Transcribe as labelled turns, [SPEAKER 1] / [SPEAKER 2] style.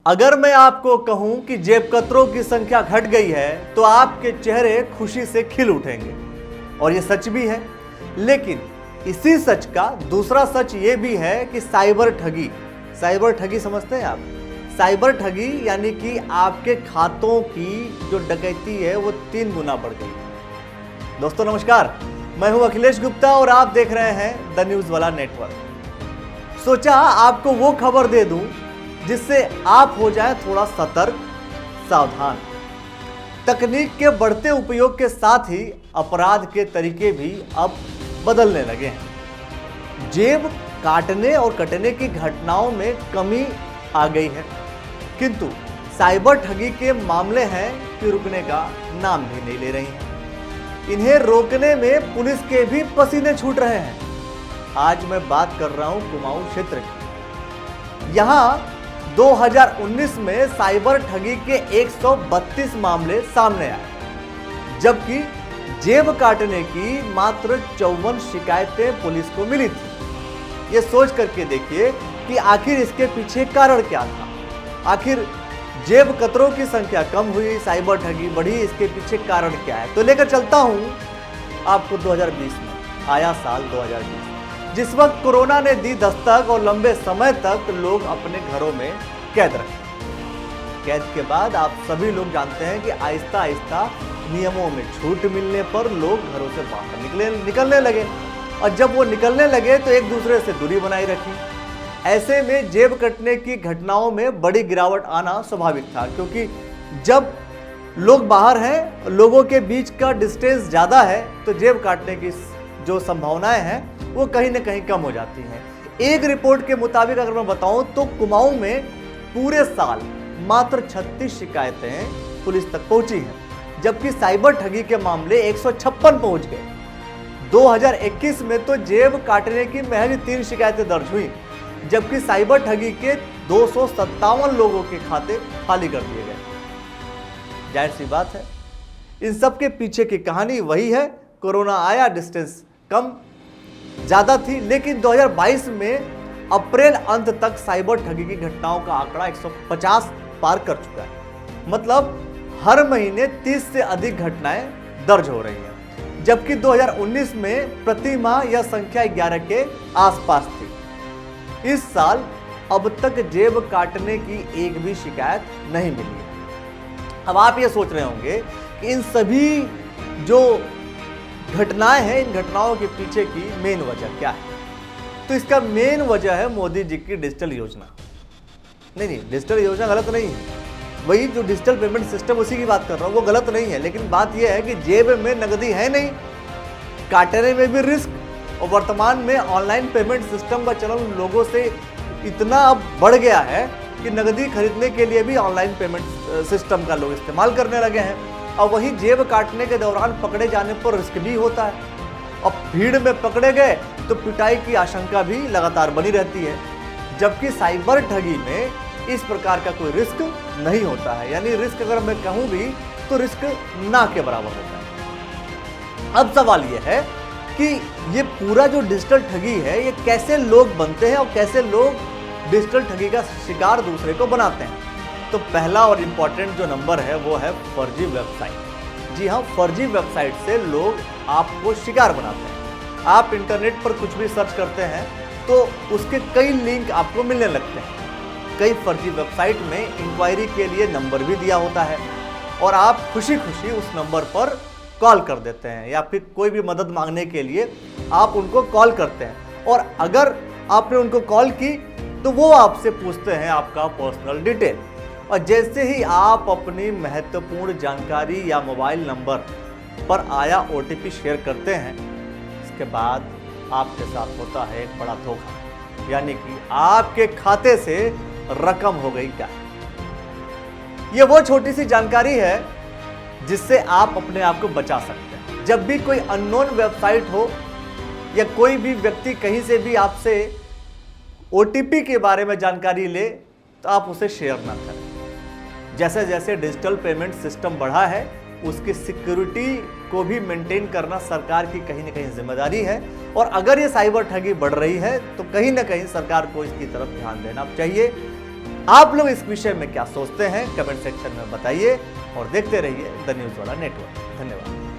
[SPEAKER 1] अगर मैं आपको कहूं कि जेब कतरों की संख्या घट गई है तो आपके चेहरे खुशी से खिल उठेंगे और ये सच भी है। लेकिन इसी सच का दूसरा सच ये भी है कि साइबर ठगी समझते हैं आप? साइबर ठगी यानी कि आपके खातों की जो डकैती है वो 3 गुना बढ़ गई है। दोस्तों नमस्कार, मैं हूं अखिलेश गुप्ता और आप देख रहे हैं द न्यूज वाला नेटवर्क। सोचा आपको वो खबर दे दूं जिससे आप हो जाए थोड़ा सतर्क, सावधान। तकनीक के बढ़ते उपयोग के साथ ही अपराध के तरीके भी अब बदलने लगे हैं। जेब काटने और कटने की घटनाओं में कमी आ गई है, किंतु साइबर ठगी के मामले हैं कि रुकने का नाम भी नहीं ले रही हैं। इन्हें रोकने में पुलिस के भी पसीने छूट रहे हैं। आज मैं बात कर रहा हूं कुमाऊं क्षेत्र की। यहां 2019 में साइबर ठगी के 132 मामले सामने आए, जबकि जेब काटने की मात्र 54 शिकायतें पुलिस को मिली थी। ये सोच करके देखिए कि आखिर इसके पीछे कारण क्या था। आखिर जेब कतरों की संख्या कम हुई, साइबर ठगी बढ़ी, इसके पीछे कारण क्या है? तो लेकर चलता हूं आपको 2020 में। आया साल 2020, जिस वक्त कोरोना ने दी दस्तक और लंबे समय तक लोग अपने घरों में कैद रहे। कैद के बाद आप सभी लोग जानते हैं कि आहिस्ता आहिस्ता नियमों में छूट मिलने पर लोग घरों से बाहर निकलने लगे, और जब वो निकलने लगे तो एक दूसरे से दूरी बनाई रखी। ऐसे में जेब कटने की घटनाओं में बड़ी गिरावट आना स्वाभाविक था, क्योंकि जब लोग बाहर हैं, लोगों के बीच का डिस्टेंस ज़्यादा है, तो जेब काटने की जो संभावनाएं हैं वो कहीं ना कहीं कम हो जाती हैं। एक रिपोर्ट के मुताबिक अगर मैं बताऊं तो कुमाऊं में पूरे साल मात्र 36 शिकायतें पुलिस तक पहुंची हैं, जबकि साइबर ठगी के मामले 156 पहुंच गए। 2021 में तो जेब काटने की महज 3 शिकायतें दर्ज हुई, जबकि साइबर ठगी के 257 लोगों के खाते खाली कर दिए गए। जाहिर सी बात है, इन सब के पीछे की कहानी वही है। कोरोना आया, डिस्टेंस कम ज्यादा थी, लेकिन 2022 में अप्रैल अंत तक साइबर ठगी की घटनाओं का आंकड़ा 150 पार कर चुका है। मतलब हर महीने 30 से अधिक घटनाएं दर्ज हो रही हैं, जबकि 2019 में प्रति माह यह संख्या 11 के आसपास थी। इस साल अब तक जेब काटने की एक भी शिकायत नहीं मिली है। अब आप ये सोच रहे होंगे कि इन सभी जो घटनाएं हैं, इन घटनाओं के पीछे की मेन वजह क्या है? तो इसका मेन वजह है मोदी जी की डिजिटल योजना। नहीं, डिजिटल योजना गलत नहीं है, वही जो डिजिटल पेमेंट सिस्टम उसी की बात कर रहा हूं, वो गलत नहीं है। लेकिन बात यह है कि जेब में नकदी है नहीं, काटने में भी रिस्क, और वर्तमान में ऑनलाइन पेमेंट सिस्टम का चलन लोगों से इतना अब बढ़ गया है कि नकदी खरीदने के लिए भी ऑनलाइन पेमेंट सिस्टम का लोग इस्तेमाल करने लगे हैं। और वहीं जेब काटने के दौरान पकड़े जाने पर रिस्क भी होता है, और भीड़ में पकड़े गए तो पिटाई की आशंका भी लगातार बनी रहती है। जबकि साइबर ठगी में इस प्रकार का कोई रिस्क नहीं होता है, यानी रिस्क अगर मैं कहूं भी तो रिस्क ना के बराबर होता है। अब सवाल यह है कि ये पूरा जो डिजिटल ठगी है, ये कैसे लोग बनते हैं और कैसे लोग डिजिटल ठगी का शिकार दूसरे को बनाते हैं। तो पहला और इम्पॉर्टेंट जो नंबर है वो है फर्जी वेबसाइट। जी हाँ, फर्जी वेबसाइट से लोग आपको शिकार बनाते हैं। आप इंटरनेट पर कुछ भी सर्च करते हैं तो उसके कई लिंक आपको मिलने लगते हैं। कई फर्जी वेबसाइट में इंक्वायरी के लिए नंबर भी दिया होता है, और आप खुशी खुशी उस नंबर पर कॉल कर देते हैं, या फिर कोई भी मदद मांगने के लिए आप उनको कॉल करते हैं। और अगर आपने उनको कॉल की तो वो आपसे पूछते हैं आपका पर्सनल डिटेल, और जैसे ही आप अपनी महत्वपूर्ण जानकारी या मोबाइल नंबर पर आया OTP शेयर करते हैं, इसके बाद आपके साथ होता है एक बड़ा धोखा, यानी कि आपके खाते से रकम हो गई गायब। ये वो छोटी सी जानकारी है जिससे आप अपने आप को बचा सकते हैं। जब भी कोई अननोन वेबसाइट हो या कोई भी व्यक्ति कहीं से भी आपसे OTP के बारे में जानकारी ले, तो आप उसे शेयर ना करें। जैसे जैसे डिजिटल पेमेंट सिस्टम बढ़ा है, उसकी सिक्योरिटी को भी मेंटेन करना सरकार की कहीं ना कहीं जिम्मेदारी है। और अगर ये साइबर ठगी बढ़ रही है तो कहीं ना कहीं सरकार को इसकी तरफ ध्यान देना चाहिए। आप लोग इस विषय में क्या सोचते हैं कमेंट सेक्शन में बताइए और देखते रहिए द न्यूज़ वाला नेटवर्क। धन्यवाद।